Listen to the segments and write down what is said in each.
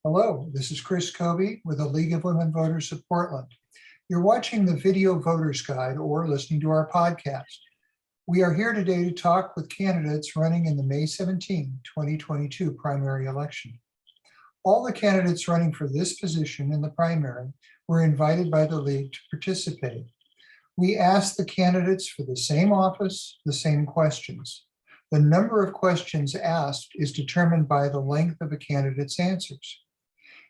Hello, this is Chris Kobe with the League of Women Voters of Portland. You're watching the Video Voters Guide or listening to our podcast. We are here today to talk with candidates running in the May 17, 2022 primary election. All the candidates running for this position in the primary were invited by the League to participate. We asked the candidates for the same office, the same questions. The number of questions asked is determined by the length of a candidate's answers.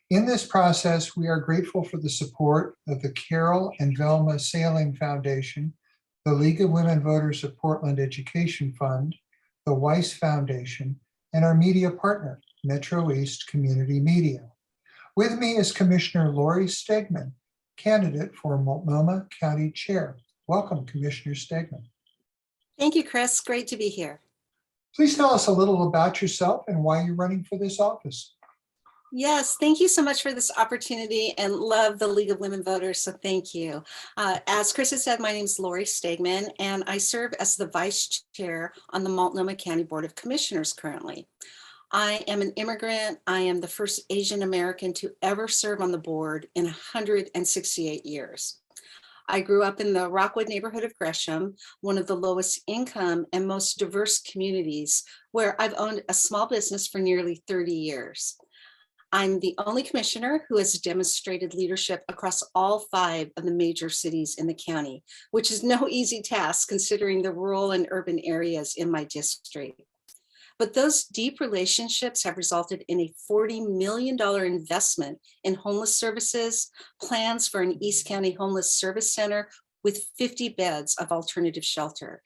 In this process, we are grateful for the support of the Carol and Velma Sailing Foundation, the League of Women Voters of Portland Education Fund, the Weiss Foundation, and our media partner, Metro East Community Media. With me is Commissioner Lori Stegmann, candidate for Multnomah County Chair. Welcome, Commissioner Stegmann. Thank you, Chris. Great to be here. Please tell us a little about yourself and why you're running for this office. Yes, thank you so much for this opportunity and love the League of Women Voters, so thank you. As Chris has said, my name is Lori Stegmann, and I serve as the Vice Chair on the Multnomah County Board of Commissioners currently. I am an immigrant. I am the first Asian American to ever serve on the board in 168 years. I grew up in the Rockwood neighborhood of Gresham, one of the lowest income and most diverse communities, where I've owned a small business for nearly 30 years. I'm the only commissioner who has demonstrated leadership across all 5 of the major cities in the county, which is no easy task considering the rural and urban areas in my district. But those deep relationships have resulted in a $40 million investment in homeless services, plans for an East County Homeless Service Center with 50 beds of alternative shelter,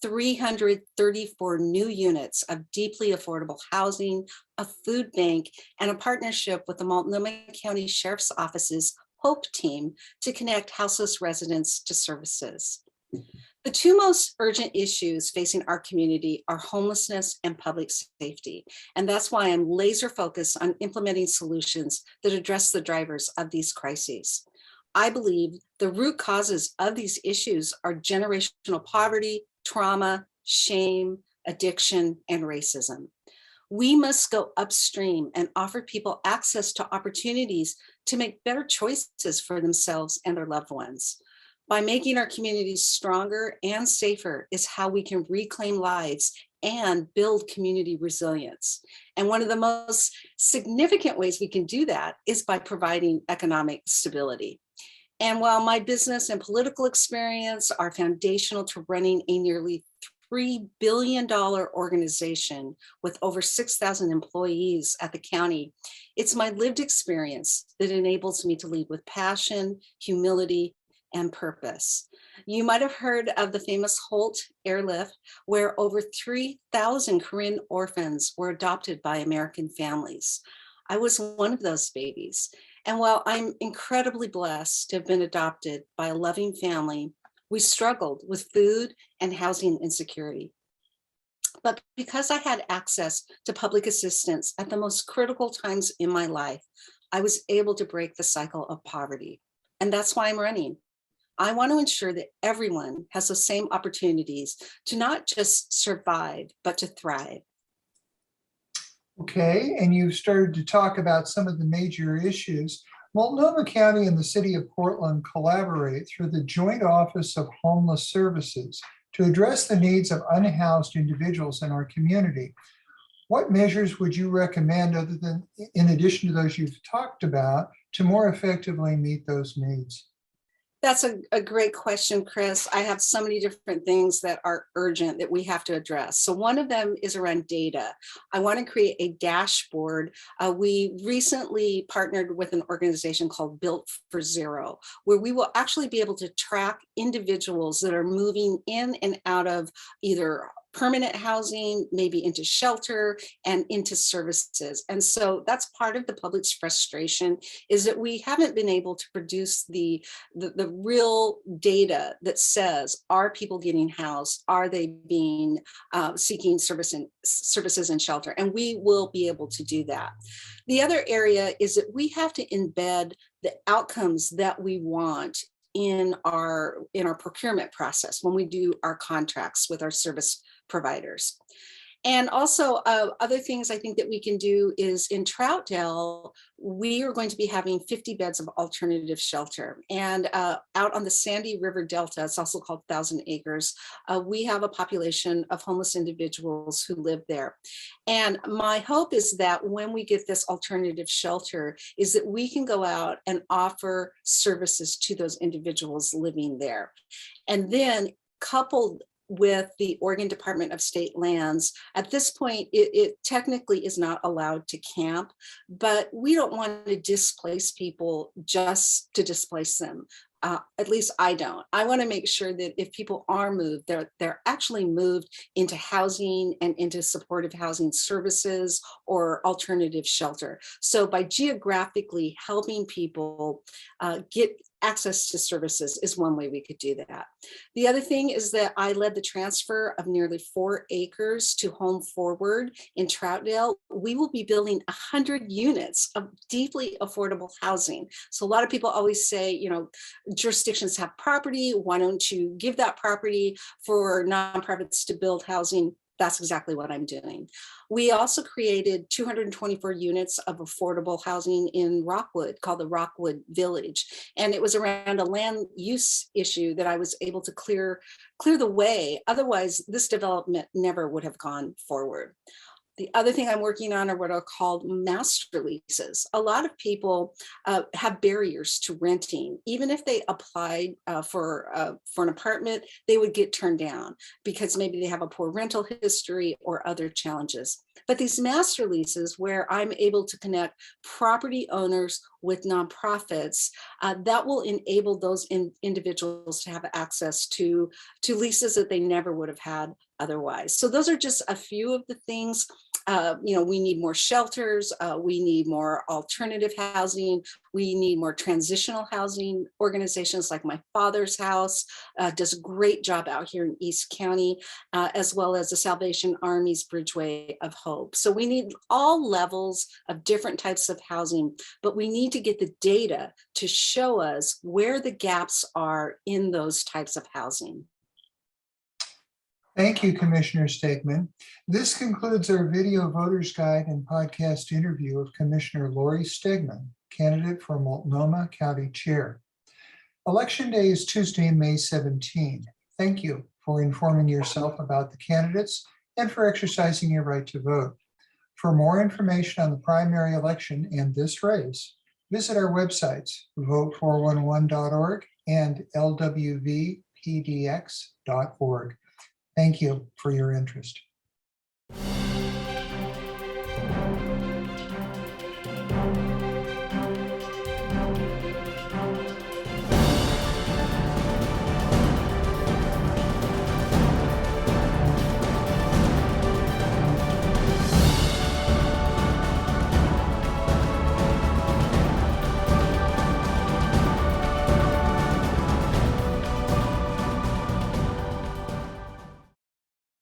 334 new units of deeply affordable housing, a food bank, and a partnership with the Multnomah County Sheriff's Office's HOPE team to connect houseless residents to services. The 2 most urgent issues facing our community are homelessness and public safety. And that's why I'm laser focused on implementing solutions that address the drivers of these crises. I believe the root causes of these issues are generational poverty, trauma, shame, addiction, and racism. We must go upstream and offer people access to opportunities to make better choices for themselves and their loved ones. By making our communities stronger and safer is how we can reclaim lives and build community resilience. And one of the most significant ways we can do that is by providing economic stability. And while my business and political experience are foundational to running a nearly $3 billion organization with over 6,000 employees at the county, it's my lived experience that enables me to lead with passion, humility, and purpose. You might have heard of the famous Holt airlift, where over 3,000 Korean orphans were adopted by American families. I was one of those babies. And while I'm incredibly blessed to have been adopted by a loving family, we struggled with food and housing insecurity. But because I had access to public assistance at the most critical times in my life, I was able to break the cycle of poverty. And that's why I'm running. I want to ensure that everyone has the same opportunities to not just survive, but to thrive. Okay, and you've started to talk about some of the major issues. Multnomah County and the City of Portland collaborate through the Joint Office of Homeless Services to address the needs of unhoused individuals in our community. What measures would you recommend, other than, in addition to those you've talked about, to more effectively meet those needs? That's a great question, Chris. I have so many different things that are urgent that we have to address. So one of them is around data. I want to create a dashboard. We recently partnered with an organization called Built for Zero, where we will actually be able to track individuals that are moving in and out of either permanent housing, maybe into shelter and into services. And so that's part of the public's frustration, is that we haven't been able to produce the real data that says, are people getting housed? Are they being seeking services and shelter? And we will be able to do that. The other area is that we have to embed the outcomes that we want in our procurement process when we do our contracts with our service providers. And also other things I think that we can do is in Troutdale, we are going to be having 50 beds of alternative shelter. And out on the Sandy River Delta, it's also called 1,000 Acres, we have a population of homeless individuals who live there. And my hope is that when we get this alternative shelter, is that we can go out and offer services to those individuals living there. And then coupled with the Oregon Department of State Lands, at this point, it technically is not allowed to camp, but we don't want to displace people just to displace them. At least I don't. I want to make sure that if people are moved, they're actually moved into housing and into supportive housing services or alternative shelter. So by geographically helping people get access to services is one way we could do that. The other thing is that I led the transfer of nearly 4 acres to Home Forward in Troutdale. We will be building 100 units of deeply affordable housing. So a lot of people always say, you know, jurisdictions have property. Why don't you give that property for nonprofits to build housing? That's exactly what I'm doing. We also created 224 units of affordable housing in Rockwood called the Rockwood Village. And it was around a land use issue that I was able to clear the way. Otherwise, this development never would have gone forward. The other thing I'm working on are what are called master leases. A lot of people have barriers to renting. Even if they applied for an apartment, they would get turned down because maybe they have a poor rental history or other challenges. But these master leases, where I'm able to connect property owners with nonprofits, that will enable those individuals to have access to leases that they never would have had otherwise. So those are just a few of the things. You know, we need more shelters, we need more alternative housing, we need more transitional housing organizations like My Father's House does a great job out here in East County, as well as the Salvation Army's Bridgeway of Hope. So we need all levels of different types of housing, but we need to get the data to show us where the gaps are in those types of housing. Thank you, Commissioner Stegmann. This concludes our video voters guide and podcast interview of Commissioner Lori Stegmann, candidate for Multnomah County Chair. Election Day is Tuesday, May 17. Thank you for informing yourself about the candidates and for exercising your right to vote. For more information on the primary election and this race, visit our websites, vote411.org and lwvpdx.org. Thank you for your interest.